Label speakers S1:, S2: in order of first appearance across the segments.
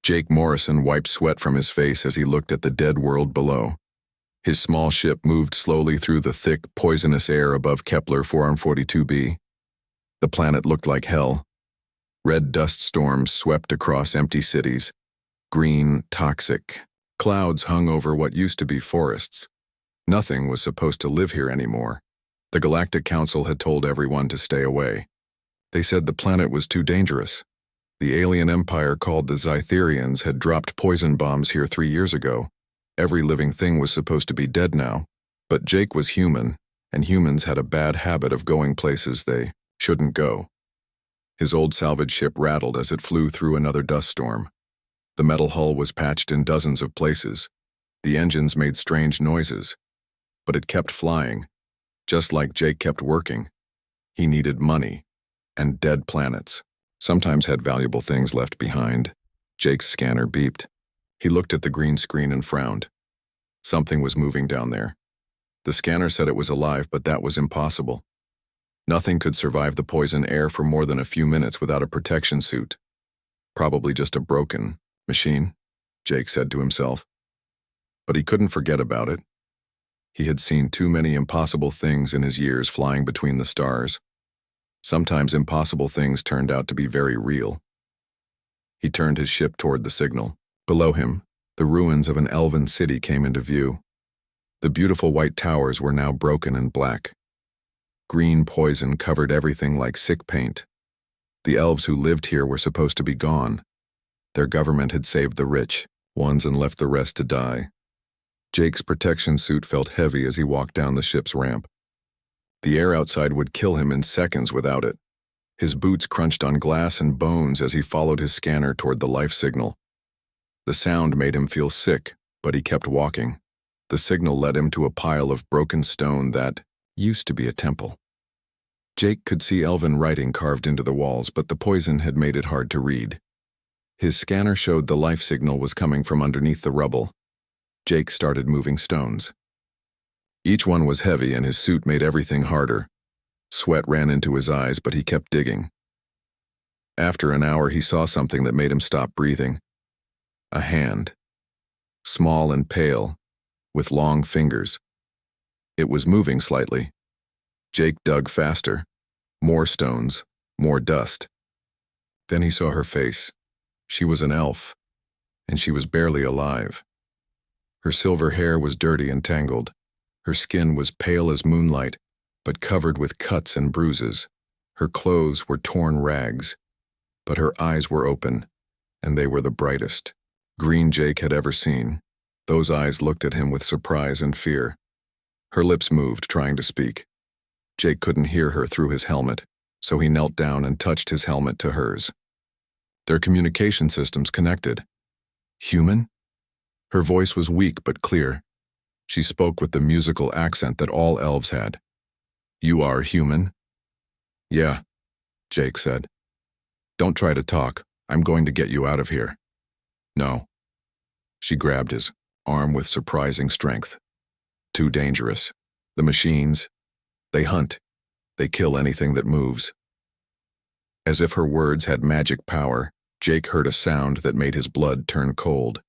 S1: Jake Morrison wiped sweat from his face as he looked at the dead world below. His small ship moved slowly through the thick, poisonous air above Kepler 442b. The planet looked like hell. Red dust storms swept across empty cities. Green, toxic. Clouds hung over what used to be forests. Nothing was supposed to live here anymore. The Galactic Council had told everyone to stay away. They said the planet was too dangerous. The alien empire called the Zytherians had dropped poison bombs here 3 years ago. Every living thing was supposed to be dead now. But Jake was human, and humans had a bad habit of going places they shouldn't go. His old salvage ship rattled as it flew through another dust storm. The metal hull was patched in dozens of places. The engines made strange noises. But it kept flying, just like Jake kept working. He needed money, and dead planets sometimes had valuable things left behind. Jake's scanner beeped. He looked at the green screen and frowned. Something was moving down there. The scanner said it was alive, but that was impossible. Nothing could survive the poison air for more than a few minutes without a protection suit. Probably just a broken machine, Jake said to himself. But he couldn't forget about it. He had seen too many impossible things in his years flying between the stars. Sometimes impossible things turned out to be very real. He turned his ship toward the signal. Below him, the ruins of an elven city came into view. The beautiful white towers were now broken and black. Green poison covered everything like sick paint. The elves who lived here were supposed to be gone. Their government had saved the rich ones and left the rest to die. Jake's protection suit felt heavy as he walked down the ship's ramp. The air outside would kill him in seconds without it. His boots crunched on glass and bones as he followed his scanner toward the life signal. The sound made him feel sick, but he kept walking. The signal led him to a pile of broken stone that used to be a temple. Jake could see elven writing carved into the walls, but the poison had made it hard to read. His scanner showed the life signal was coming from underneath the rubble. Jake started moving stones. Each one was heavy, and his suit made everything harder. Sweat ran into his eyes, but he kept digging. After an hour, he saw something that made him stop breathing. A hand. Small and pale, with long fingers. It was moving slightly. Jake dug faster. More stones, more dust. Then he saw her face. She was an elf, and she was barely alive. Her silver hair was dirty and tangled. Her skin was pale as moonlight, but covered with cuts and bruises. Her clothes were torn rags, but her eyes were open, and they were the brightest green Jake had ever seen. Those eyes looked at him with surprise and fear. Her lips moved, trying to speak. Jake couldn't hear her through his helmet, so he knelt down and touched his helmet to hers. Their communication systems connected. Human? Her voice was weak but clear. She spoke with the musical accent that all elves had. You are human? Yeah, Jake said. Don't try to talk. I'm going to get you out of here. No. She grabbed his arm with surprising strength. Too dangerous. The machines, they hunt. They kill anything that moves. As if her words had magic power, Jake heard a sound that made his blood turn cold.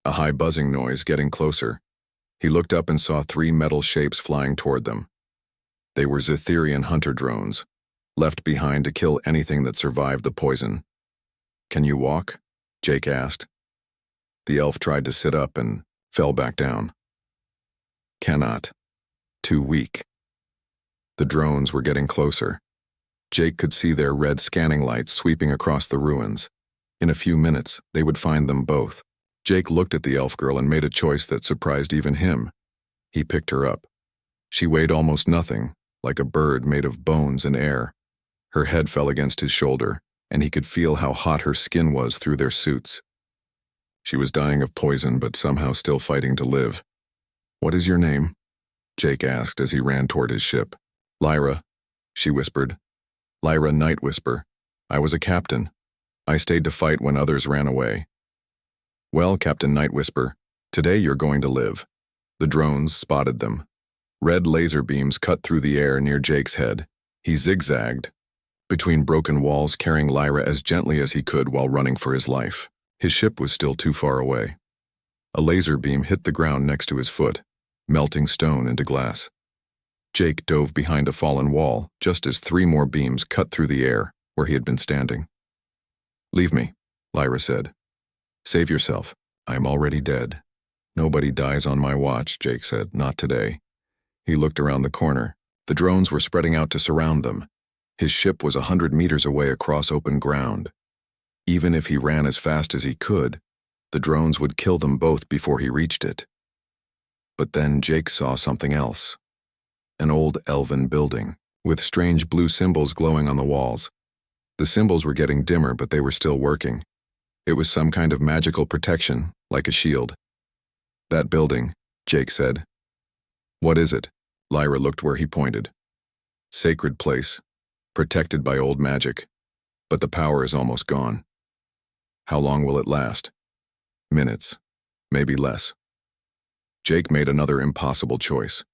S1: A high buzzing noise getting closer. He looked up and saw 3 metal shapes flying toward them. They were Zytherian hunter drones, left behind to kill anything that survived the poison. Can you walk? Jake asked. The elf tried to sit up and fell back down. Cannot. Too weak. The drones were getting closer. Jake could see their red scanning lights sweeping across the ruins. In a few minutes, they would find them both. Jake looked at the elf girl and made a choice that surprised even him. He picked her up. She weighed almost nothing, like a bird made of bones and air. Her head fell against his shoulder, and he could feel how hot her skin was through their suits. She was dying of poison, but somehow still fighting to live. What is your name? Jake asked as he ran toward his ship. Lyra, she whispered. Lyra Night Whisper. I was a captain. I stayed to fight when others ran away. Well, Captain Night Whisper, today you're going to live. The drones spotted them. Red laser beams cut through the air near Jake's head. He zigzagged between broken walls, carrying Lyra as gently as he could while running for his life. His ship was still too far away. A laser beam hit the ground next to his foot, melting stone into glass. Jake dove behind a fallen wall just as 3 more beams cut through the air where he had been standing. "Leave me," Lyra said. "Save yourself. I am already dead." "Nobody dies on my watch," Jake said. "Not today." He looked around the corner. The drones were spreading out to surround them. His ship was 100 meters away across open ground. Even if he ran as fast as he could, the drones would kill them both before he reached it. But then Jake saw something else. An old elven building, with strange blue symbols glowing on the walls. The symbols were getting dimmer, but they were still working. It was some kind of magical protection, like a shield. "That building," Jake said. "What is it?" Lyra looked where he pointed. "Sacred place, protected by old magic, but the power is almost gone." "How long will it last?" "Minutes, maybe less." Jake made another impossible choice.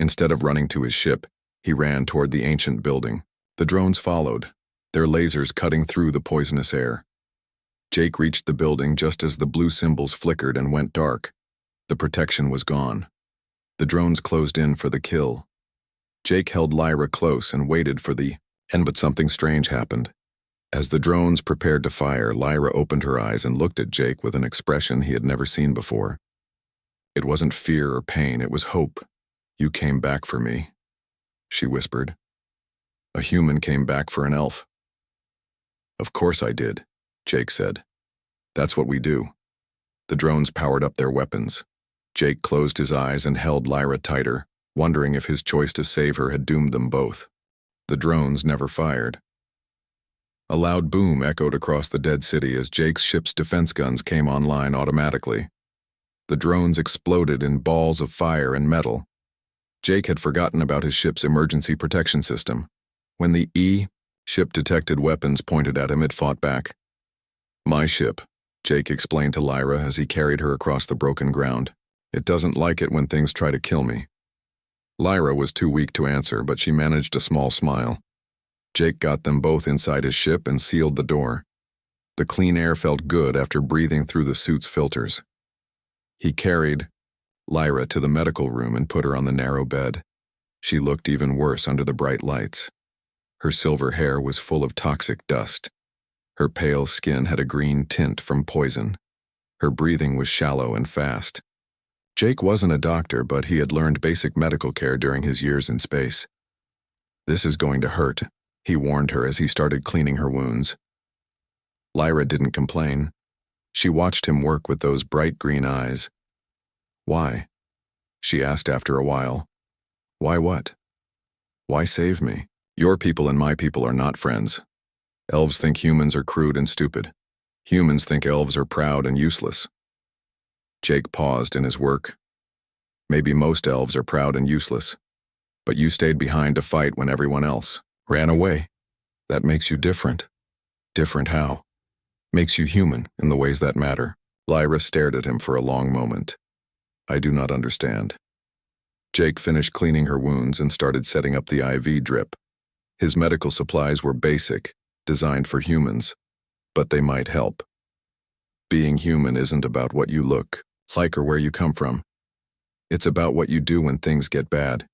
S1: Instead of running to his ship, he ran toward the ancient building. The drones followed, their lasers cutting through the poisonous air. Jake reached the building just as the blue symbols flickered and went dark. The protection was gone. The drones closed in for the kill. Jake held Lyra close and waited for the end, but something strange happened. As the drones prepared to fire, Lyra opened her eyes and looked at Jake with an expression he had never seen before. It wasn't fear or pain, it was hope. "You came back for me," she whispered. "A human came back for an elf." "Of course I did," Jake said. "That's what we do." The drones powered up their weapons. Jake closed his eyes and held Lyra tighter, wondering if his choice to save her had doomed them both. The drones never fired. A loud boom echoed across the dead city as Jake's ship's defense guns came online automatically. The drones exploded in balls of fire and metal. Jake had forgotten about his ship's emergency protection system. When the ship detected weapons pointed at him, it fought back. "My ship," Jake explained to Lyra as he carried her across the broken ground. "It doesn't like it when things try to kill me." Lyra was too weak to answer, but she managed a small smile. Jake got them both inside his ship and sealed the door. The clean air felt good after breathing through the suit's filters. He carried Lyra to the medical room and put her on the narrow bed. She looked even worse under the bright lights. Her silver hair was full of toxic dust. Her pale skin had a green tint from poison. Her breathing was shallow and fast. Jake wasn't a doctor, but he had learned basic medical care during his years in space. "This is going to hurt," he warned her as he started cleaning her wounds. Lyra didn't complain. She watched him work with those bright green eyes. "Why?" she asked after a while. "Why what? Why save me? Your people and my people are not friends. Elves think humans are crude and stupid. Humans think elves are proud and useless." Jake paused in his work. "Maybe most elves are proud and useless, but you stayed behind to fight when everyone else ran away. That makes you different." "Different how?" "Makes you human in the ways that matter." Lyra stared at him for a long moment. "I do not understand." Jake finished cleaning her wounds and started setting up the IV drip. His medical supplies were basic, designed for humans, but they might help. Being human isn't about what you look like or where you come from. It's about what you do when things get bad.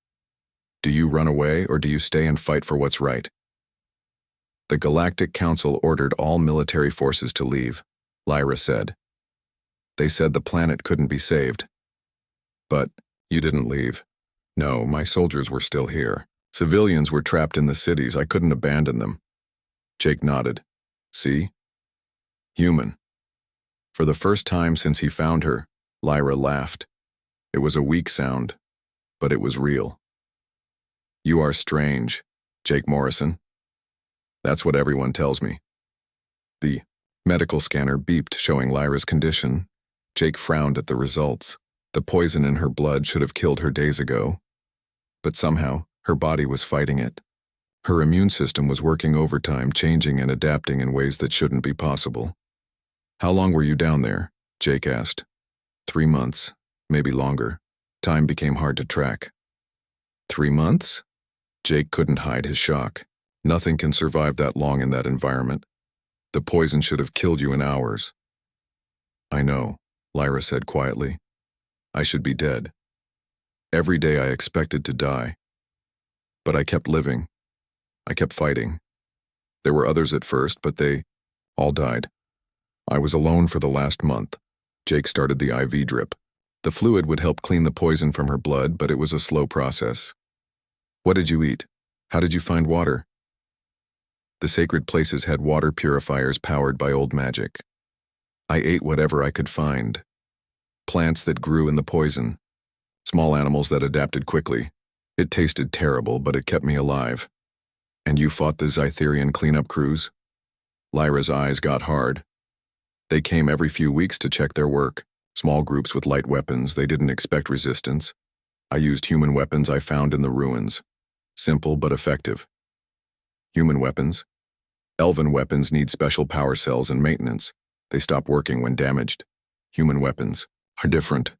S1: Do you run away or do you stay and fight for what's right? "The Galactic Council ordered all military forces to leave," Lyra said. "They said the planet couldn't be saved." "But you didn't leave." "No, my soldiers were still here. Civilians were trapped in the cities. I couldn't abandon them." Jake nodded. "See? Human." For the first time since he found her, Lyra laughed. It was a weak sound, but it was real. "You are strange, Jake Morrison." "That's what everyone tells me." The medical scanner beeped, showing Lyra's condition. Jake frowned at the results. The poison in her blood should have killed her days ago. But somehow, her body was fighting it. Her immune system was working overtime, changing and adapting in ways that shouldn't be possible. "How long were you down there?" Jake asked. 3 months, maybe longer. Time became hard to track. 3 months? Jake couldn't hide his shock. Nothing can survive that long in that environment. The poison should have killed you in hours. I know, Lyra said quietly. I should be dead. Every day I expected to die. But I kept living. I kept fighting. There were others at first, but they all died. I was alone for the last month. Jake started the IV drip. The fluid would help clean the poison from her blood, but it was a slow process. What did you eat? How did you find water? The sacred places had water purifiers powered by old magic. I ate whatever I could find. Plants that grew in the poison. Small animals that adapted quickly. It tasted terrible, but it kept me alive. And you fought the Zytherian cleanup crews? Lyra's eyes got hard. They came every few weeks to check their work. Small groups with light weapons. They didn't expect resistance. I used human weapons I found in the ruins. Simple but effective. Human weapons? Elven weapons need special power cells and maintenance. They stop working when damaged. Human weapons are different.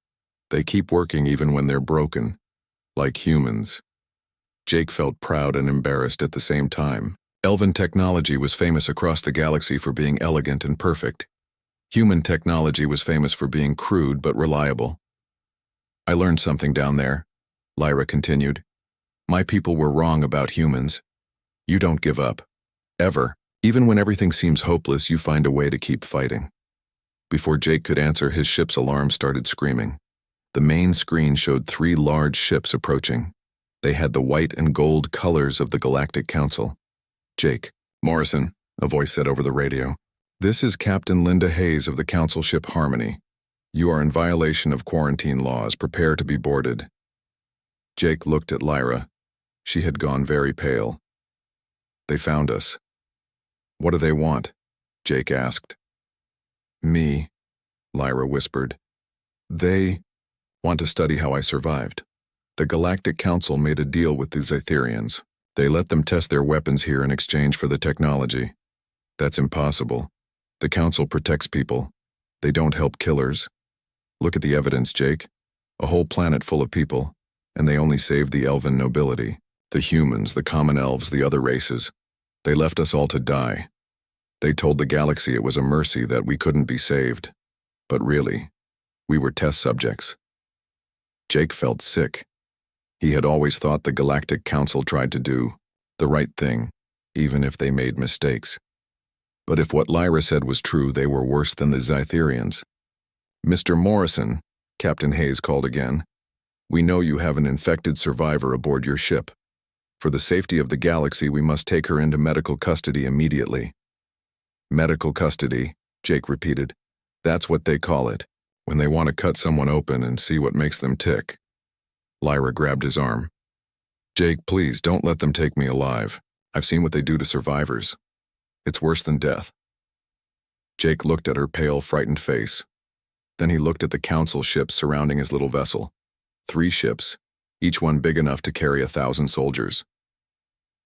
S1: They keep working even when they're broken. Like humans. Jake felt proud and embarrassed at the same time. Elven technology was famous across the galaxy for being elegant and perfect. Human technology was famous for being crude but reliable. I learned something down there, Lyra continued. My people were wrong about humans. You don't give up. Ever. Even when everything seems hopeless, you find a way to keep fighting. Before Jake could answer, his ship's alarm started screaming. The main screen showed 3 large ships approaching. They had the white and gold colors of the Galactic Council. Jake, Morrison, a voice said over the radio. This is Captain Linda Hayes of the Council ship Harmony. You are in violation of quarantine laws. Prepare to be boarded. Jake looked at Lyra. She had gone very pale. They found us. What do they want? Jake asked. Me, Lyra whispered. They want to study how I survived. The Galactic Council made a deal with the Zytherians. They let them test their weapons here in exchange for the technology. That's impossible. The Council protects people. They don't help killers. Look at the evidence, Jake. A whole planet full of people, and they only saved the elven nobility. The humans, the common elves, the other races. They left us all to die. They told the galaxy it was a mercy that we couldn't be saved. But really, we were test subjects. Jake felt sick. He had always thought the Galactic Council tried to do the right thing, even if they made mistakes. But if what Lyra said was true, they were worse than the Zytherians. Mr. Morrison, Captain Hayes called again. We know you have an infected survivor aboard your ship. For the safety of the galaxy, we must take her into medical custody immediately. Medical custody, Jake repeated. That's what they call it, when they want to cut someone open and see what makes them tick. Lyra grabbed his arm. Jake, please, don't let them take me alive. I've seen what they do to survivors. It's worse than death. Jake looked at her pale, frightened face. Then he looked at the council ships surrounding his little vessel. 3 ships, each one big enough to carry 1,000 soldiers.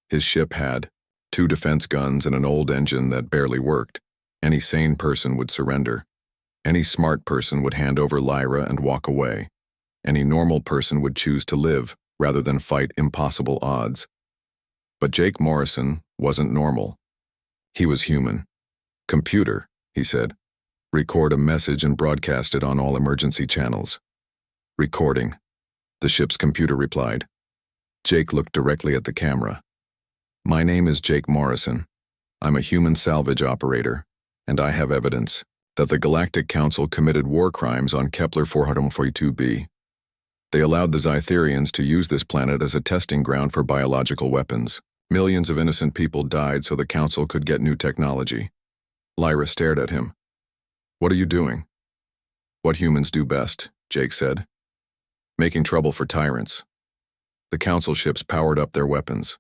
S1: His ship had 2 defense guns and an old engine that barely worked. Any sane person would surrender. Any smart person would hand over Lyra and walk away. Any normal person would choose to live rather than fight impossible odds. But Jake Morrison wasn't normal. He was human. Computer, he said. Record a message and broadcast it on all emergency channels. Recording. The ship's computer replied. Jake looked directly at the camera. My name is Jake Morrison. I'm a human salvage operator, and I have evidence that the Galactic Council committed war crimes on Kepler 442b. They allowed the Zytherians to use this planet as a testing ground for biological weapons. Millions of innocent people died so the Council could get new technology. Lyra stared at him. What are you doing? What humans do best, Jake said. Making trouble for tyrants. The Council ships powered up their weapons.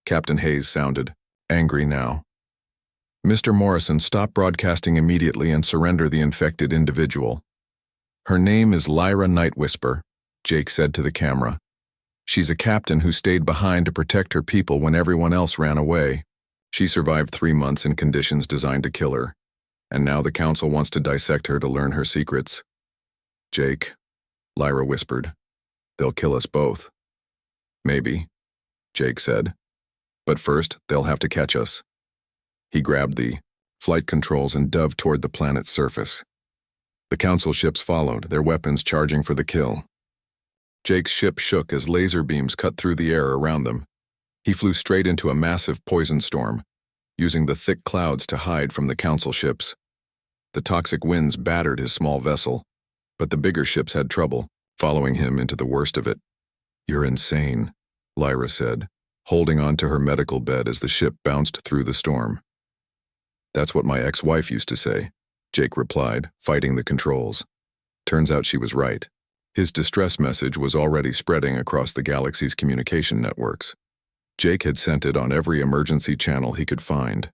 S1: Captain Hayes sounded angry now. Mr. Morrison, stop broadcasting immediately and surrender the infected individual. Her name is Lyra Nightwhisper, Jake said to the camera. She's a captain who stayed behind to protect her people when everyone else ran away. She survived 3 months in conditions designed to kill her, and now the Council wants to dissect her to learn her secrets. Jake, Lyra whispered, they'll kill us both. Maybe, Jake said, but first they'll have to catch us. He grabbed the flight controls and dove toward the planet's surface. The Council ships followed, their weapons charging for the kill. Jake's ship shook as laser beams cut through the air around them. He flew straight into a massive poison storm, using the thick clouds to hide from the Council ships. The toxic winds battered his small vessel, but the bigger ships had trouble, following him into the worst of it. "You're insane," Lyra said, holding on to her medical bed as the ship bounced through the storm. "That's what my ex-wife used to say," Jake replied, fighting the controls. Turns out she was right. His distress message was already spreading across the galaxy's communication networks. Jake had sent it on every emergency channel he could find.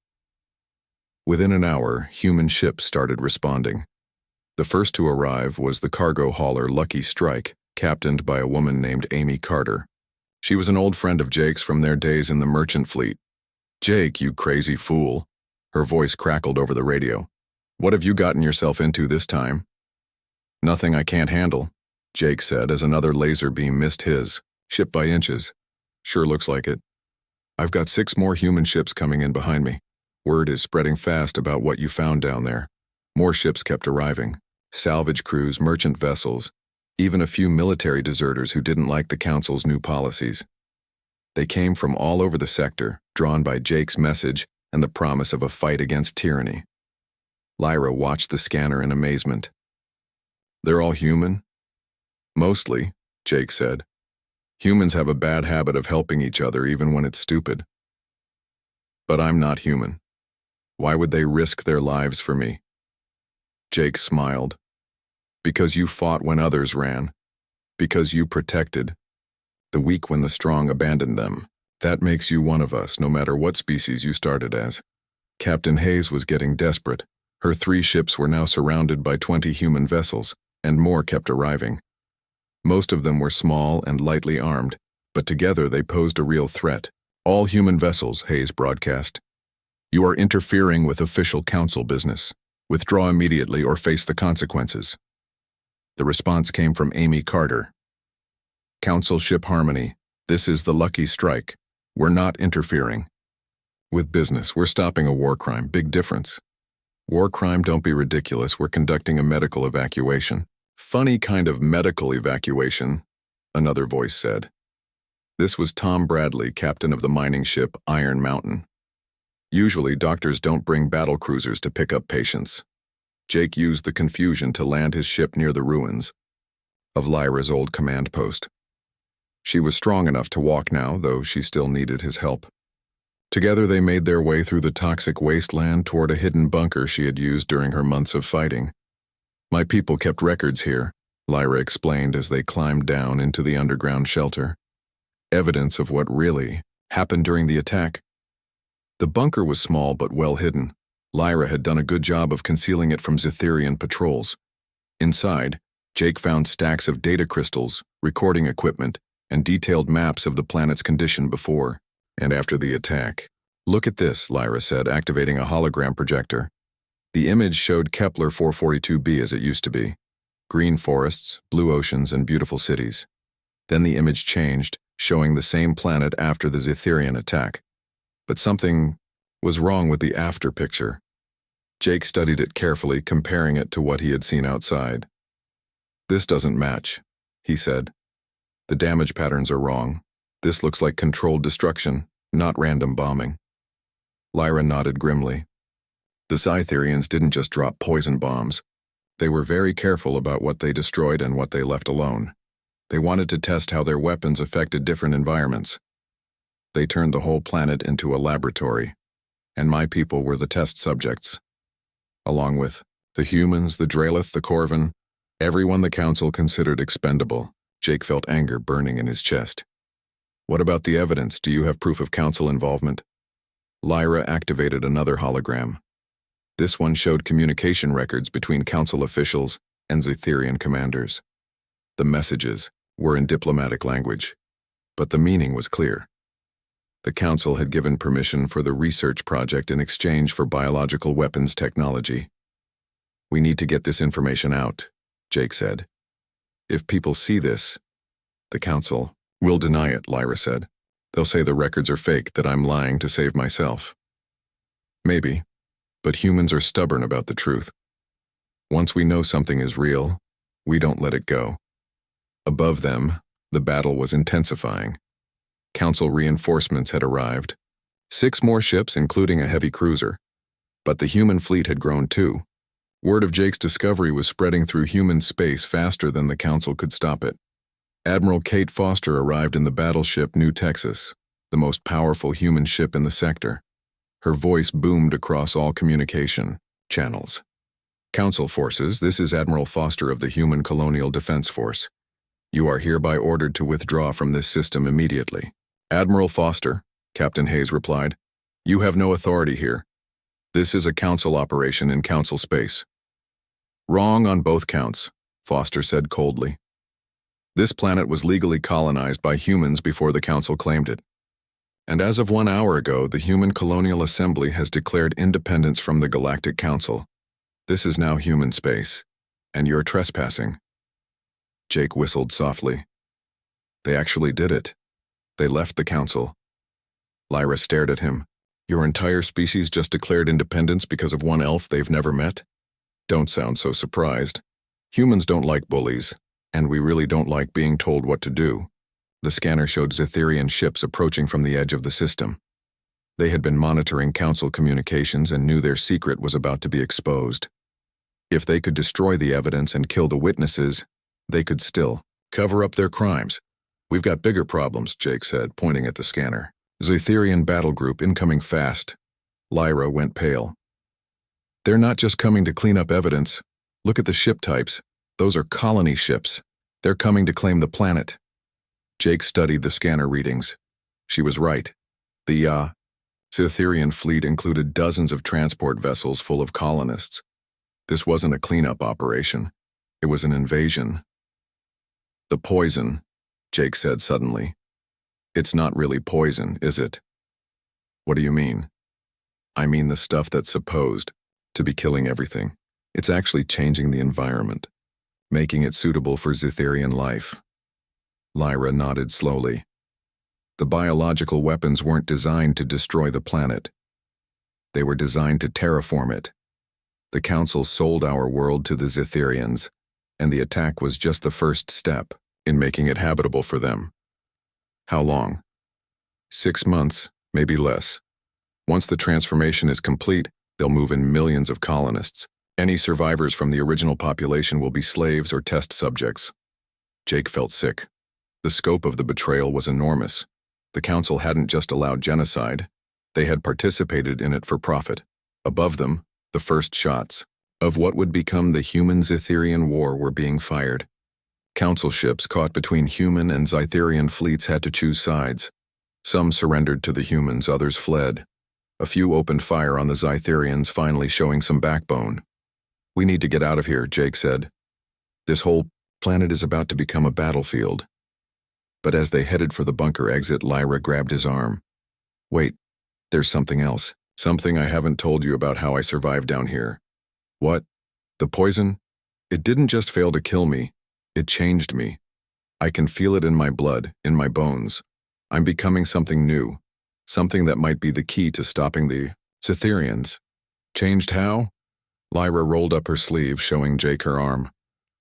S1: Within an hour, human ships started responding. The first to arrive was the cargo hauler Lucky Strike, captained by a woman named Amy Carter. She was an old friend of Jake's from their days in the merchant fleet. "Jake, you crazy fool," her voice crackled over the radio. "What have you gotten yourself into this time?" "Nothing I can't handle," Jake said as another laser beam missed his, ship by inches. "Sure looks like it. I've got 6 more human ships coming in behind me. Word is spreading fast about what you found down there." More ships kept arriving. Salvage crews, merchant vessels, even a few military deserters who didn't like the Council's new policies. They came from all over the sector, drawn by Jake's message and the promise of a fight against tyranny. Lyra watched the scanner in amazement. "They're all human?" "Mostly," Jake said. "Humans have a bad habit of helping each other even when it's stupid. But I'm not human. Why would they risk their lives for me?" Jake smiled. "Because you fought when others ran. Because you protected the weak when the strong abandoned them. That makes you one of us, no matter what species you started as." Captain Hayes was getting desperate. Her 3 ships were now surrounded by 20 human vessels, and more kept arriving. Most of them were small and lightly armed, but together they posed a real threat. "All human vessels," Hayes broadcast. "You are interfering with official Council business. Withdraw immediately or face the consequences." The response came from Amy Carter. "Council ship Harmony, this is the Lucky Strike. We're not interfering with business. We're stopping a war crime. Big difference." "War crime, don't be ridiculous. We're conducting a medical evacuation." "Funny kind of medical evacuation," another voice said. This was Tom Bradley, captain of the mining ship Iron Mountain. "Usually doctors don't bring battle cruisers to pick up patients." Jake used the confusion to land his ship near the ruins of Lyra's old command post. She was strong enough to walk now, though she still needed his help. Together they made their way through the toxic wasteland toward a hidden bunker she had used during her months of fighting. "My people kept records here," Lyra explained as they climbed down into the underground shelter. Evidence of what really happened during the attack. The bunker was small but well hidden. Lyra had done a good job of concealing it from Zetherian patrols. Inside, Jake found stacks of data crystals, recording equipment, and detailed maps of the planet's condition before and after the attack. "Look at this," Lyra said, activating a hologram projector. The image showed Kepler 442b as it used to be. Green forests, blue oceans, and beautiful cities. Then the image changed, showing the same planet after the Zetherian attack. But something was wrong with the after picture. Jake studied it carefully, comparing it to what he had seen outside. "This doesn't match," he said. "The damage patterns are wrong. This looks like controlled destruction, not random bombing." Lyra nodded grimly. The Scytherians didn't just drop poison bombs. They were very careful about what they destroyed and what they left alone. They wanted to test how their weapons affected different environments. They turned the whole planet into a laboratory, and my people were the test subjects. Along with the humans, the Dralith, the Corvin, everyone the Council considered expendable. Jake felt anger burning in his chest. "What about the evidence? Do you have proof of Council involvement?" Lyra activated another hologram. This one showed communication records between Council officials and Zetherian commanders. The messages were in diplomatic language, but the meaning was clear. The Council had given permission for the research project in exchange for biological weapons technology. "We need to get this information out," Jake said. "If people see this, the Council will deny it," Lyra said. "They'll say the records are fake, that I'm lying to save myself." "Maybe, but humans are stubborn about the truth." Once we know something is real, we don't let it go. Above them, the battle was intensifying. Council reinforcements had arrived. 6 more ships, including a heavy cruiser. But the human fleet had grown too. Word of Jake's discovery was spreading through human space faster than the Council could stop it. Admiral Kate Foster arrived in the battleship New Texas, the most powerful human ship in the sector. Her voice boomed across all communication channels. Council forces, this is Admiral Foster of the Human Colonial Defense Force. You are hereby ordered to withdraw from this system immediately. Admiral Foster, Captain Hayes replied, you have no authority here. This is a Council operation in Council space. Wrong on both counts, Foster said coldly. This planet was legally colonized by humans before the Council claimed it. And as of 1 hour ago, the Human Colonial Assembly has declared independence from the Galactic Council. This is now human space, and you're trespassing. Jake whistled softly. They actually did it. They left the Council. Lyra stared at him. Your entire species just declared independence because of one elf they've never met? Don't sound so surprised. Humans don't like bullies, and we really don't like being told what to do. The scanner showed Zetherian ships approaching from the edge of the system. They had been monitoring Council communications and knew their secret was about to be exposed. If they could destroy the evidence and kill the witnesses, they could still cover up their crimes. We've got bigger problems, Jake said, pointing at the scanner. Zetherian battle group incoming fast. Lyra went pale. They're not just coming to clean up evidence. Look at the ship types. Those are colony ships. They're coming to claim the planet. Jake studied the scanner readings. She was right. The Zetherian fleet included dozens of transport vessels full of colonists. This wasn't a cleanup operation. It was an invasion. The poison, Jake said suddenly. It's not really poison, is it? What do you mean? I mean the stuff that's supposed to be killing everything. It's actually changing the environment, making it suitable for Zetherian life. Lyra nodded slowly. The biological weapons weren't designed to destroy the planet. They were designed to terraform it. The Council sold our world to the Zetherians, and the attack was just the first step in making it habitable for them. How long? 6 months, maybe less. Once the transformation is complete, they'll move in millions of colonists. Any survivors from the original population will be slaves or test subjects. Jake felt sick. The scope of the betrayal was enormous. The Council hadn't just allowed genocide. They had participated in it for profit. Above them, the first shots of what would become the Human-Zetherian War were being fired. Council ships caught between human and Zetherian fleets had to choose sides. Some surrendered to the humans, others fled. A few opened fire on the Zetherians, finally showing some backbone. We need to get out of here, Jake said. This whole planet is about to become a battlefield. But as they headed for the bunker exit, Lyra grabbed his arm. Wait, there's something else. Something I haven't told you about how I survived down here. What? The poison? It didn't just fail to kill me. It changed me. I can feel it in my blood, in my bones. I'm becoming something new. Something that might be the key to stopping the Zetherians. Changed how? Lyra rolled up her sleeve, showing Jake her arm.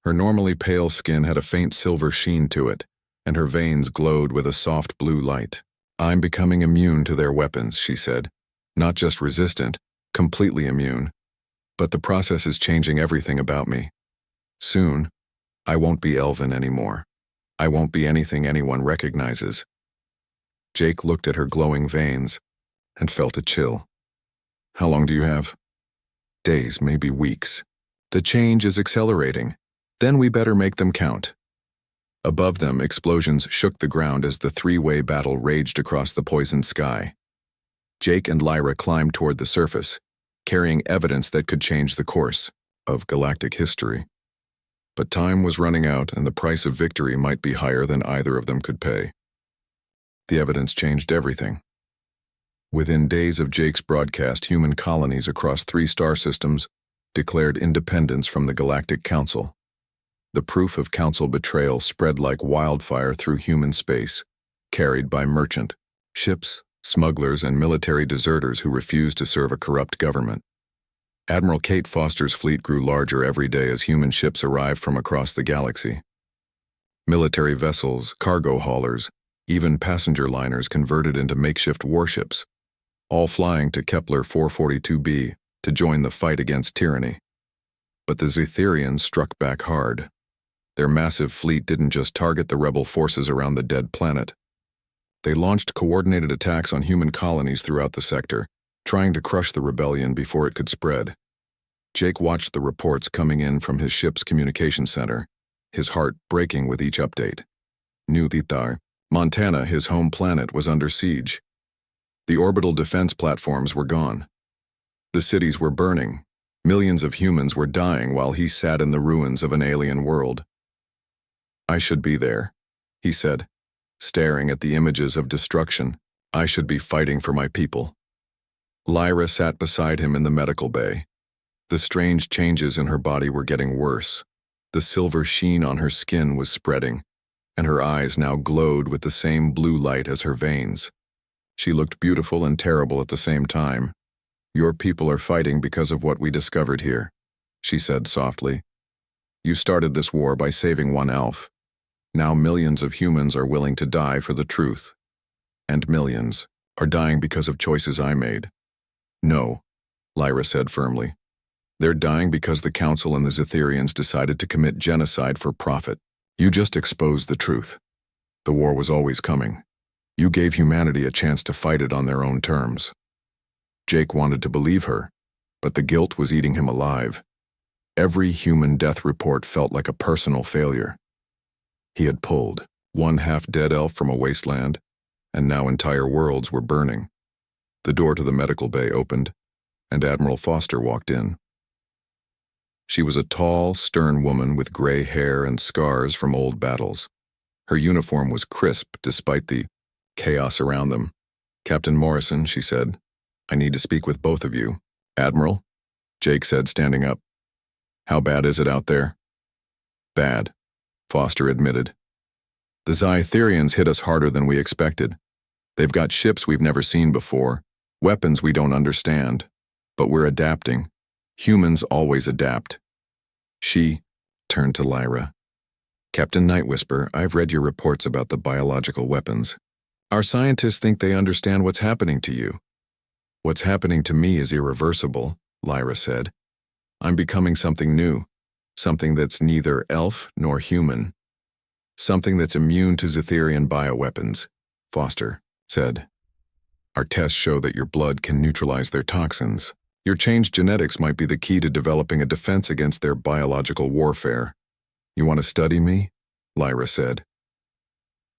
S1: Her normally pale skin had a faint silver sheen to it, and her veins glowed with a soft blue light. I'm becoming immune to their weapons, she said. Not just resistant, completely immune. But the process is changing everything about me. Soon, I won't be Elven anymore. I won't be anything anyone recognizes. Jake looked at her glowing veins and felt a chill. How long do you have? Days, maybe weeks. The change is accelerating. Then we better make them count. Above them, explosions shook the ground as the three-way battle raged across the poisoned sky. Jake and Lyra climbed toward the surface, carrying evidence that could change the course of galactic history. But time was running out, and the price of victory might be higher than either of them could pay. The evidence changed everything. Within days of Jake's broadcast, human colonies across 3 star systems declared independence from the Galactic Council. The proof of Council betrayal spread like wildfire through human space, carried by merchant ships, smugglers, and military deserters who refused to serve a corrupt government. Admiral Kate Foster's fleet grew larger every day as human ships arrived from across the galaxy. Military vessels, cargo haulers, even passenger liners converted into makeshift warships, all flying to Kepler 442b to join the fight against tyranny. But the Zetherians struck back hard. Their massive fleet didn't just target the rebel forces around the dead planet. They launched coordinated attacks on human colonies throughout the sector, trying to crush the rebellion before it could spread. Jake watched the reports coming in from his ship's communication center, his heart breaking with each update. New Titar, Montana, his home planet, was under siege. The orbital defense platforms were gone. The cities were burning. Millions of humans were dying while he sat in the ruins of an alien world. "I should be there," he said, staring at the images of destruction. "I should be fighting for my people." Lyra sat beside him in the medical bay. The strange changes in her body were getting worse. The silver sheen on her skin was spreading, and her eyes now glowed with the same blue light as her veins. She looked beautiful and terrible at the same time. "Your people are fighting because of what we discovered here," she said softly. "You started this war by saving one elf. Now millions of humans are willing to die for the truth. And millions are dying because of choices I made." "No," Lyra said firmly. "They're dying because the Council and the Zetherians decided to commit genocide for profit. You just exposed the truth. The war was always coming. You gave humanity a chance to fight it on their own terms." Jake wanted to believe her, but the guilt was eating him alive. Every human death report felt like a personal failure. He had pulled one half-dead elf from a wasteland, and now entire worlds were burning. The door to the medical bay opened, and Admiral Foster walked in. She was a tall, stern woman with gray hair and scars from old battles. Her uniform was crisp despite the chaos around them. "Captain Morrison," she said, "I need to speak with both of you." "Admiral," Jake said, standing up. "How bad is it out there?" "Bad," Foster admitted. "The Zetherians hit us harder than we expected. They've got ships we've never seen before, weapons we don't understand, but we're adapting. Humans always adapt." She turned to Lyra. "Captain Nightwhisper, I've read your reports about the biological weapons. Our scientists think they understand what's happening to you." "What's happening to me is irreversible," Lyra said. "I'm becoming something new, something that's neither elf nor human. Something that's immune to Zetherian bioweapons," Foster said. "Our tests show that your blood can neutralize their toxins. Your changed genetics might be the key to developing a defense against their biological warfare. You want to study me?" Lyra said.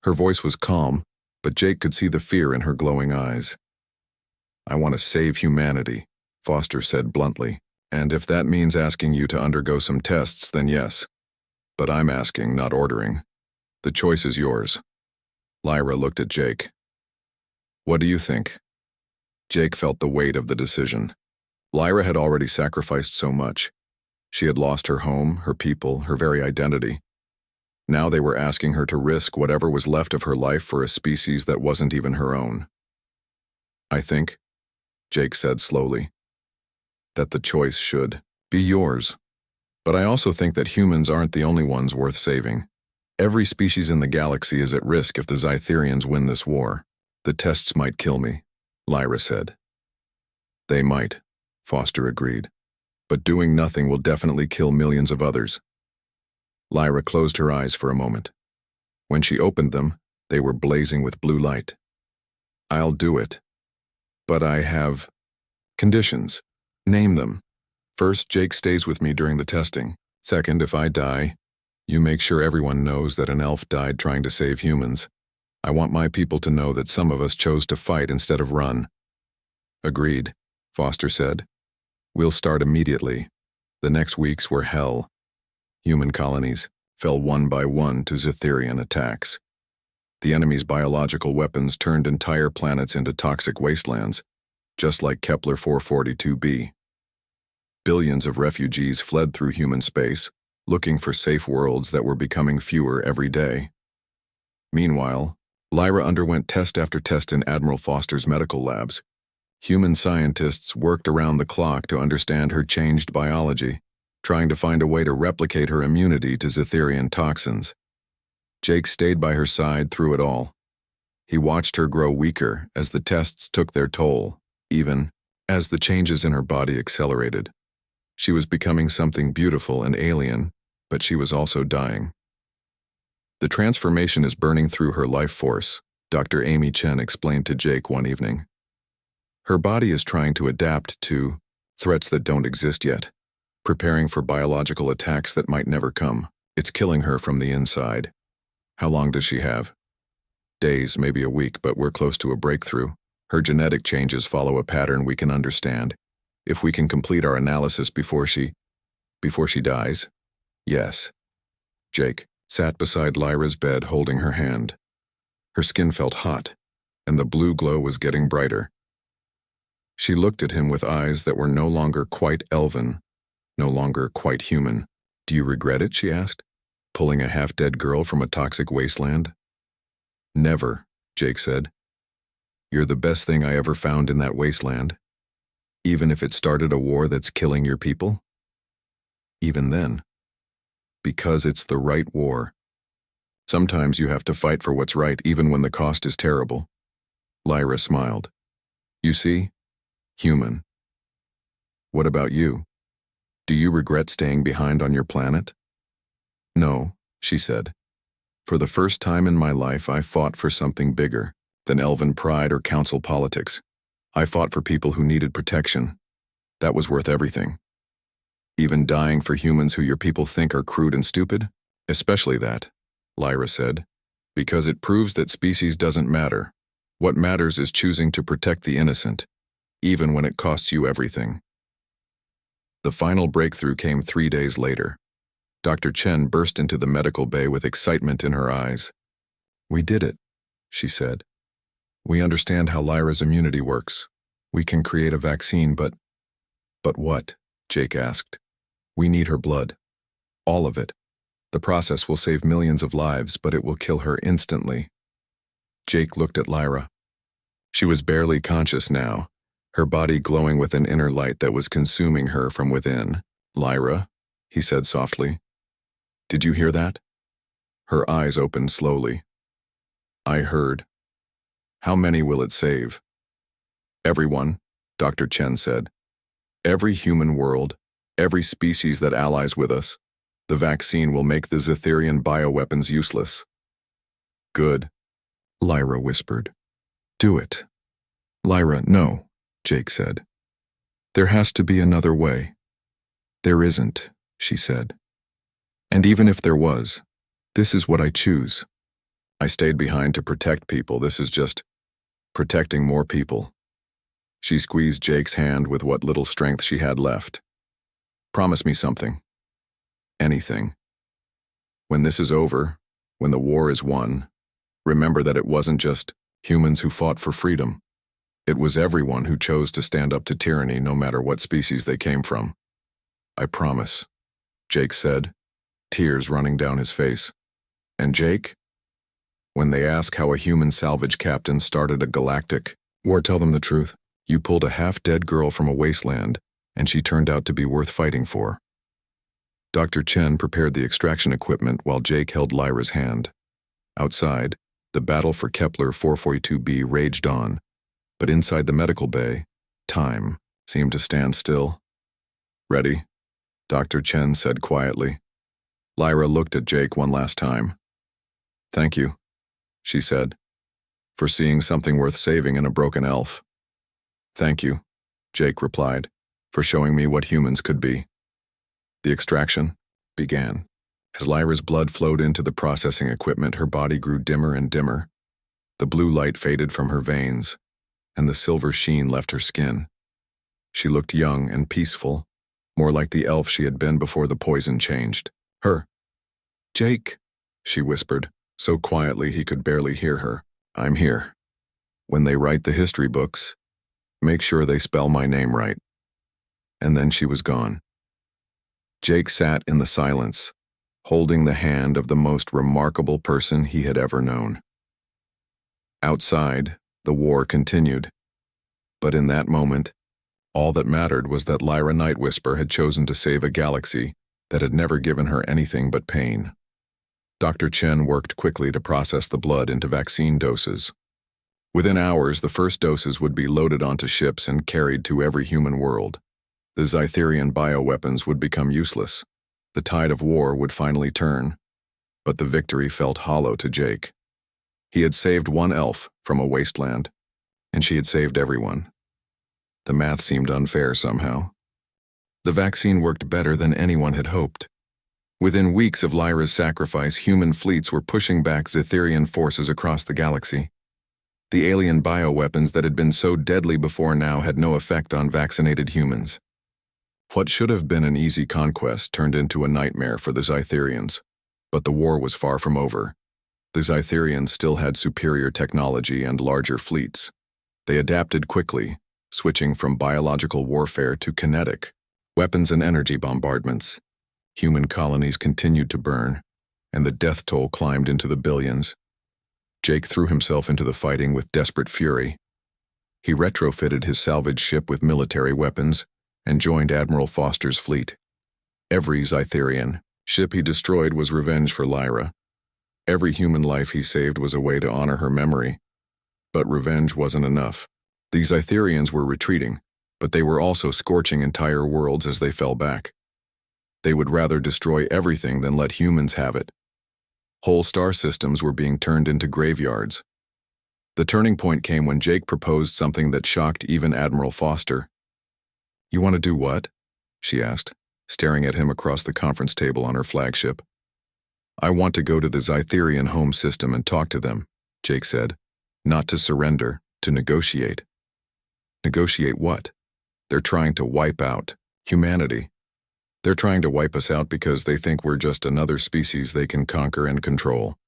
S1: Her voice was calm, but Jake could see the fear in her glowing eyes. "I want to save humanity," Foster said bluntly. "And if that means asking you to undergo some tests, then yes. But I'm asking, not ordering. The choice is yours." Lyra looked at Jake. "What do you think?" Jake felt the weight of the decision. Lyra had already sacrificed so much. She had lost her home, her people, her very identity. Now they were asking her to risk whatever was left of her life for a species that wasn't even her own. "I think," Jake said slowly, "that the choice should be yours. But I also think that humans aren't the only ones worth saving. Every species in the galaxy is at risk if the Zetherians win this war. The tests might kill me," Lyra said. "They might," Foster agreed. "But doing nothing will definitely kill millions of others." Lyra closed her eyes for a moment. When she opened them, they were blazing with blue light. "I'll do it. But I have conditions." "Name them." "First, Jake stays with me during the testing. Second, if I die, you make sure everyone knows that an elf died trying to save humans. I want my people to know that some of us chose to fight instead of run." "Agreed," Foster said. "We'll start immediately." The next weeks were hell. Human colonies fell one by one to Zetherian attacks. The enemy's biological weapons turned entire planets into toxic wastelands, just like Kepler 442b. Billions of refugees fled through human space, looking for safe worlds that were becoming fewer every day. Meanwhile, Lyra underwent test after test in Admiral Foster's medical labs. Human scientists worked around the clock to understand her changed biology, trying to find a way to replicate her immunity to Zetherian toxins. Jake stayed by her side through it all. He watched her grow weaker as the tests took their toll, even as the changes in her body accelerated. She was becoming something beautiful and alien, but she was also dying. The transformation is burning through her life force, Dr. Amy Chen explained to Jake one evening. Her body is trying to adapt to threats that don't exist yet, preparing for biological attacks that might never come. It's killing her from the inside. How long does she have? Days, maybe a week, but we're close to a breakthrough. Her genetic changes follow a pattern we can understand. If we can complete our analysis before she dies? Yes. Jake sat beside Lyra's bed holding her hand. Her skin felt hot, and the blue glow was getting brighter. She looked at him with eyes that were no longer quite elven, no longer quite human. Do you regret it, she asked, pulling a half-dead girl from a toxic wasteland? Never, Jake said. You're the best thing I ever found in that wasteland. Even if it started a war that's killing your people? Even then. Because it's the right war. Sometimes you have to fight for what's right even when the cost is terrible. Lyra smiled. You see? Human. What about you? Do you regret staying behind on your planet? No, she said. For the first time in my life, I fought for something bigger than elven pride or council politics. I fought for people who needed protection. That was worth everything. Even dying for humans who your people think are crude and stupid? Especially that, Lyra said, because it proves that species doesn't matter. What matters is choosing to protect the innocent, even when it costs you everything. The final breakthrough came 3 days later. Dr. Chen burst into the medical bay with excitement in her eyes. We did it, she said. We understand how Lyra's immunity works. We can create a vaccine, but what? Jake asked. We need her blood. All of it. The process will save millions of lives, but it will kill her instantly. Jake looked at Lyra. She was barely conscious now, her body glowing with an inner light that was consuming her from within. Lyra, he said softly. Did you hear that? Her eyes opened slowly. I heard. How many will it save? Everyone, Dr. Chen said. Every human world, every species that allies with us. The vaccine will make the Zetherian bioweapons useless. Good, Lyra whispered. Do it. Lyra, no, Jake said. There has to be another way. There isn't, she said. And even if there was, this is what I choose. I stayed behind to protect people. This is just protecting more people. She squeezed Jake's hand with what little strength she had left. Promise me something. Anything. When this is over, when the war is won, remember that it wasn't just humans who fought for freedom. It was everyone who chose to stand up to tyranny no matter what species they came from. I promise, Jake said, tears running down his face. And Jake? When they ask how a human salvage captain started a galactic war, tell them the truth. You pulled a half-dead girl from a wasteland, and she turned out to be worth fighting for. Dr. Chen prepared the extraction equipment while Jake held Lyra's hand. Outside, the battle for Kepler 442b raged on, but inside the medical bay, time seemed to stand still. Ready? Dr. Chen said quietly. Lyra looked at Jake one last time. Thank you, she said, for seeing something worth saving in a broken elf. Thank you, Jake replied, for showing me what humans could be. The extraction began. As Lyra's blood flowed into the processing equipment, her body grew dimmer and dimmer. The blue light faded from her veins, and the silver sheen left her skin. She looked young and peaceful, more like the elf she had been before the poison changed her. Jake, she whispered, so quietly he could barely hear her. I'm here. When they write the history books, make sure they spell my name right. And then she was gone. Jake sat in the silence, holding the hand of the most remarkable person he had ever known. Outside, the war continued. But in that moment, all that mattered was that Lyra Nightwhisper had chosen to save a galaxy that had never given her anything but pain. Dr. Chen worked quickly to process the blood into vaccine doses. Within hours, the first doses would be loaded onto ships and carried to every human world. The Zytherian bioweapons would become useless. The tide of war would finally turn. But the victory felt hollow to Jake. He had saved one elf from a wasteland, and she had saved everyone. The math seemed unfair somehow. The vaccine worked better than anyone had hoped. Within weeks of Lyra's sacrifice, human fleets were pushing back Zytherian forces across the galaxy. The alien bioweapons that had been so deadly before now had no effect on vaccinated humans. What should have been an easy conquest turned into a nightmare for the Zytherians. But the war was far from over. The Zytherians still had superior technology and larger fleets. They adapted quickly, switching from biological warfare to kinetic, weapons and energy bombardments. Human colonies continued to burn, and the death toll climbed into the billions. Jake threw himself into the fighting with desperate fury. He retrofitted his salvage ship with military weapons and joined Admiral Foster's fleet. Every Zytherian ship he destroyed was revenge for Lyra. Every human life he saved was a way to honor her memory. But revenge wasn't enough. The Zytherians were retreating, but they were also scorching entire worlds as they fell back. They would rather destroy everything than let humans have it. Whole star systems were being turned into graveyards. The turning point came when Jake proposed something that shocked even Admiral Foster. "You want to do what?" she asked, staring at him across the conference table on her flagship. "I want to go to the Zytherian home system and talk to them," Jake said. "Not to surrender, to negotiate." "Negotiate what?" "They're trying to wipe out humanity. They're trying to wipe us out because they think we're just another species they can conquer and control.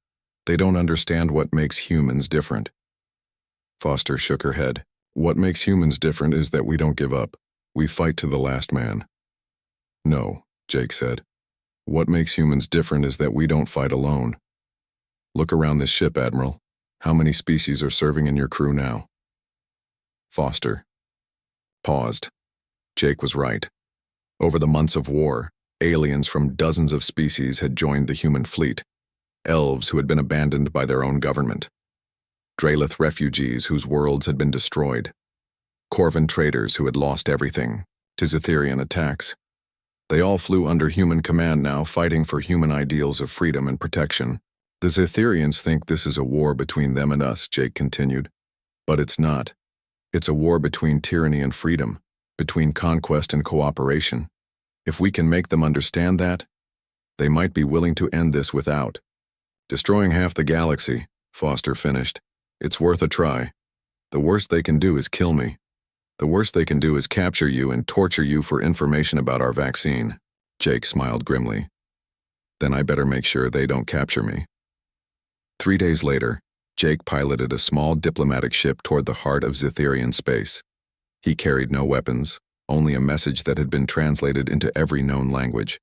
S1: They don't understand what makes humans different." Foster shook her head. "What makes humans different is that we don't give up. We fight to the last man." "No," Jake said. "What makes humans different is that we don't fight alone. Look around this ship, Admiral. How many species are serving in your crew now?" Foster paused. Jake was right. Over the months of war, aliens from dozens of species had joined the human fleet. Elves who had been abandoned by their own government. Draelith refugees whose worlds had been destroyed. Corvan traders who had lost everything to Zytherian attacks. They all flew under human command now, fighting for human ideals of freedom and protection. "The Zytherians think this is a war between them and us," Jake continued. "But it's not. It's a war between tyranny and freedom, between conquest and cooperation. If we can make them understand that, they might be willing to end this without destroying half the galaxy," Foster finished. "It's worth a try. The worst they can do is kill me. The worst they can do is capture you and torture you for information about our vaccine." Jake smiled grimly. "Then I better make sure they don't capture me." 3 days later, Jake piloted a small diplomatic ship toward the heart of Zytherian space. He carried no weapons, only a message that had been translated into every known language.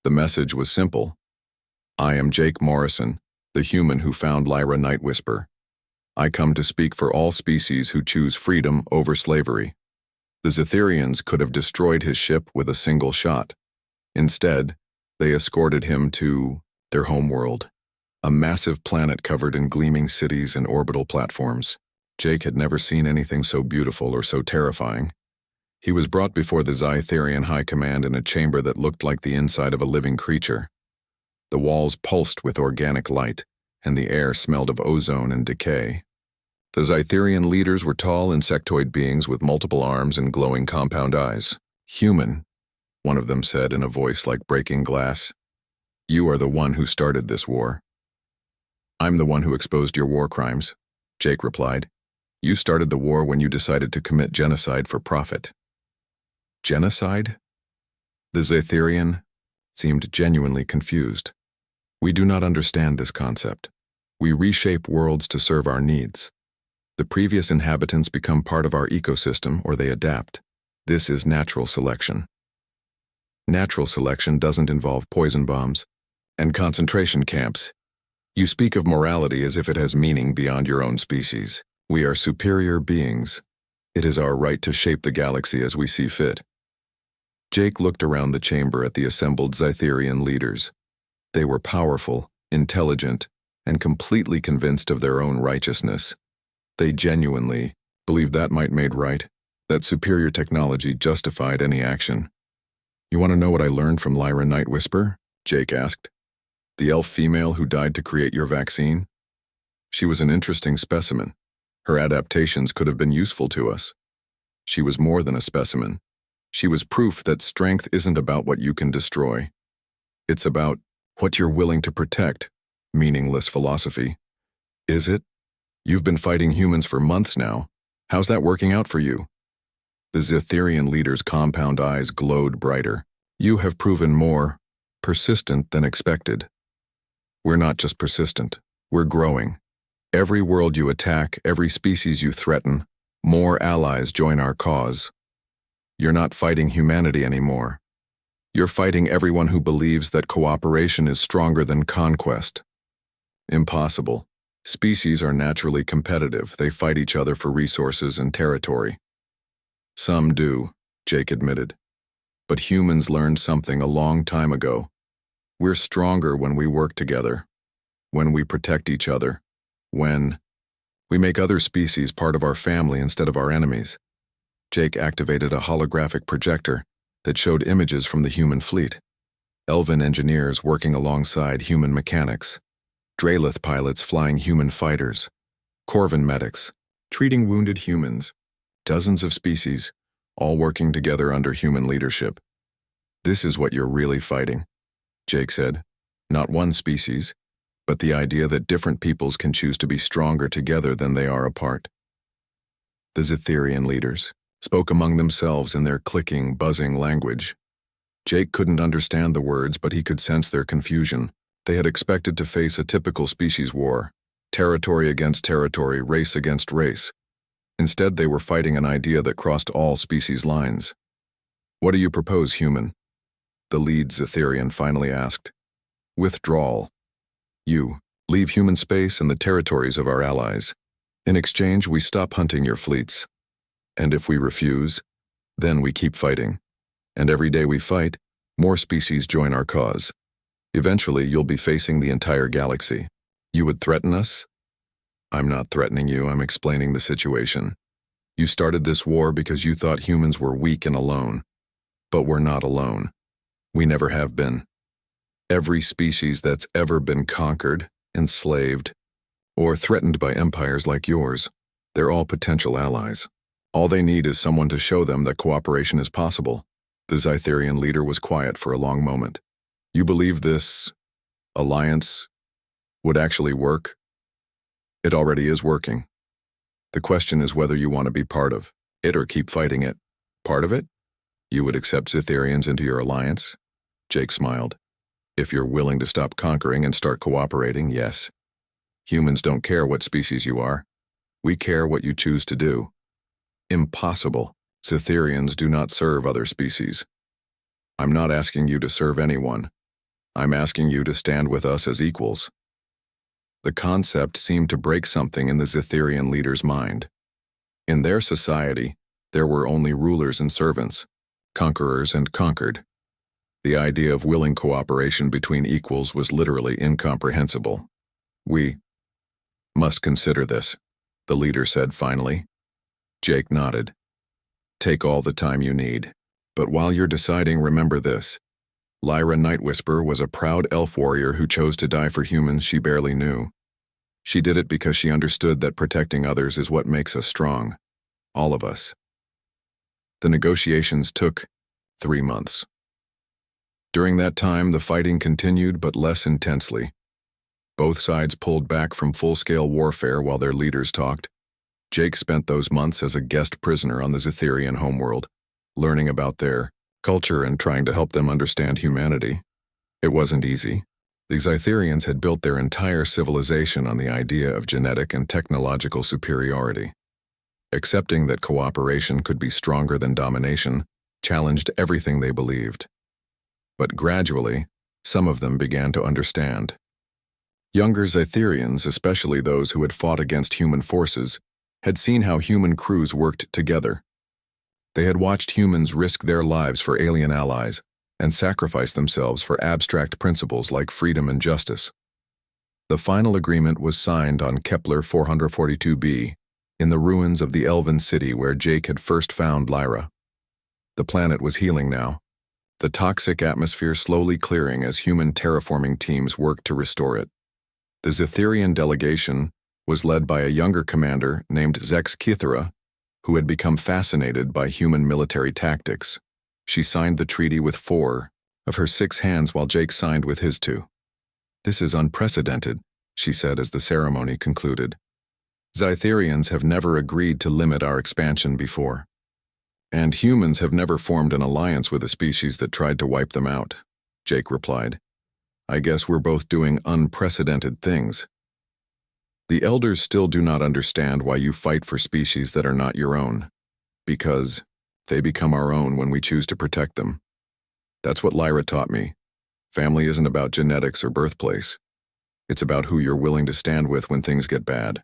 S1: The message was simple. "I am Jake Morrison, the human who found Lyra Nightwhisper. I come to speak for all species who choose freedom over slavery." The Zytherians could have destroyed his ship with a single shot. Instead, they escorted him to their homeworld, a massive planet covered in gleaming cities and orbital platforms. Jake had never seen anything so beautiful or so terrifying. He was brought before the Zytherian High Command in a chamber that looked like the inside of a living creature. The walls pulsed with organic light, and the air smelled of ozone and decay. The Zytherian leaders were tall insectoid beings with multiple arms and glowing compound eyes. "Human," one of them said in a voice like breaking glass. "You are the one who started this war." "I'm the one who exposed your war crimes," Jake replied. "You started the war when you decided to commit genocide for profit." "Genocide?" The Zytherian seemed genuinely confused. "We do not understand this concept. We reshape worlds to serve our needs. The previous inhabitants become part of our ecosystem or they adapt. This is natural selection." "Natural selection doesn't involve poison bombs and concentration camps. You speak of morality as if it has meaning beyond your own species. We are superior beings. It is our right to shape the galaxy as we see fit. Jake looked around the chamber at the assembled Scytherian leaders. They were powerful, intelligent, and completely convinced of their own righteousness. They genuinely believed that might made right, that superior technology justified any action. You want to know what I learned from Lyra Nightwhisper? Jake asked. The elf female who died to create your vaccine? She was an interesting specimen. Her adaptations could have been useful to us. She was more than a specimen. She was proof that strength isn't about what you can destroy. It's about what you're willing to protect. Meaningless philosophy. Is it? You've been fighting humans for months now. How's that working out for you? The Scytherian leader's compound eyes glowed brighter. You have proven more persistent than expected. We're not just persistent. We're growing. Every world you attack, every species you threaten, more allies join our cause. You're not fighting humanity anymore. You're fighting everyone who believes that cooperation is stronger than conquest. Impossible. Species are naturally competitive. They fight each other for resources and territory. Some do, Jake admitted. But humans learned something a long time ago. We're stronger when we work together, when we protect each other, when we make other species part of our family instead of our enemies. Jake activated a holographic projector that showed images from the human fleet. Elven engineers working alongside human mechanics. Draelith pilots flying human fighters. Corvin medics treating wounded humans. Dozens of species, all working together under human leadership. This is what you're really fighting, Jake said. Not one species, but the idea that different peoples can choose to be stronger together than they are apart. The Scytherian leaders spoke among themselves in their clicking, buzzing language. Jake couldn't understand the words, but he could sense their confusion. They had expected to face a typical species war, territory against territory, race against race. Instead, they were fighting an idea that crossed all species lines. What do you propose, human? The lead Scytherian finally asked. Withdrawal. You leave human space and the territories of our allies. In exchange, we stop hunting your fleets. And if we refuse, then we keep fighting. And every day we fight, more species join our cause. Eventually, you'll be facing the entire galaxy. You would threaten us? I'm not threatening you, I'm explaining the situation. You started this war because you thought humans were weak and alone. But we're not alone. We never have been. Every species that's ever been conquered, enslaved, or threatened by empires like yours, they're all potential allies. All they need is someone to show them that cooperation is possible. The Scytherian leader was quiet for a long moment. You believe this alliance would actually work? It already is working. The question is whether you want to be part of it or keep fighting it. Part of it? You would accept Scytherians into your alliance? Jake smiled. If you're willing to stop conquering and start cooperating, yes. Humans don't care what species you are. We care what you choose to do. Impossible. Scytherians do not serve other species. I'm not asking you to serve anyone. I'm asking you to stand with us as equals. The concept seemed to break something in the Scytherian leader's mind. In their society, there were only rulers and servants, conquerors and conquered. The idea of willing cooperation between equals was literally incomprehensible. We must consider this, the leader said finally. Jake nodded. Take all the time you need. But while you're deciding, remember this. Lyra Nightwhisper was a proud elf warrior who chose to die for humans she barely knew. She did it because she understood that protecting others is what makes us strong. All of us. The negotiations took 3 months. During that time, the fighting continued but less intensely. Both sides pulled back from full-scale warfare while their leaders talked. Jake spent those months as a guest prisoner on the Scytherian homeworld, learning about their culture and trying to help them understand humanity. It wasn't easy. The Scytherians had built their entire civilization on the idea of genetic and technological superiority. Accepting that cooperation could be stronger than domination challenged everything they believed. But gradually, some of them began to understand. Younger Scytherians, especially those who had fought against human forces, had seen how human crews worked together. They had watched humans risk their lives for alien allies and sacrifice themselves for abstract principles like freedom and justice. The final agreement was signed on Kepler 442b, in the ruins of the elven city where Jake had first found Lyra. The planet was healing now, the toxic atmosphere slowly clearing as human terraforming teams worked to restore it. The Zetherian delegation was led by a younger commander named Zex Kithera, who had become fascinated by human military tactics. She signed the treaty with 4 of her 6 hands while Jake signed with his 2. "This is unprecedented," she said as the ceremony concluded. "Zytherians have never agreed to limit our expansion before. And humans have never formed an alliance with a species that tried to wipe them out," Jake replied. "I guess we're both doing unprecedented things." "The elders still do not understand why you fight for species that are not your own, because they become our own when we choose to protect them. That's what Lyra taught me. Family isn't about genetics or birthplace. It's about who you're willing to stand with when things get bad."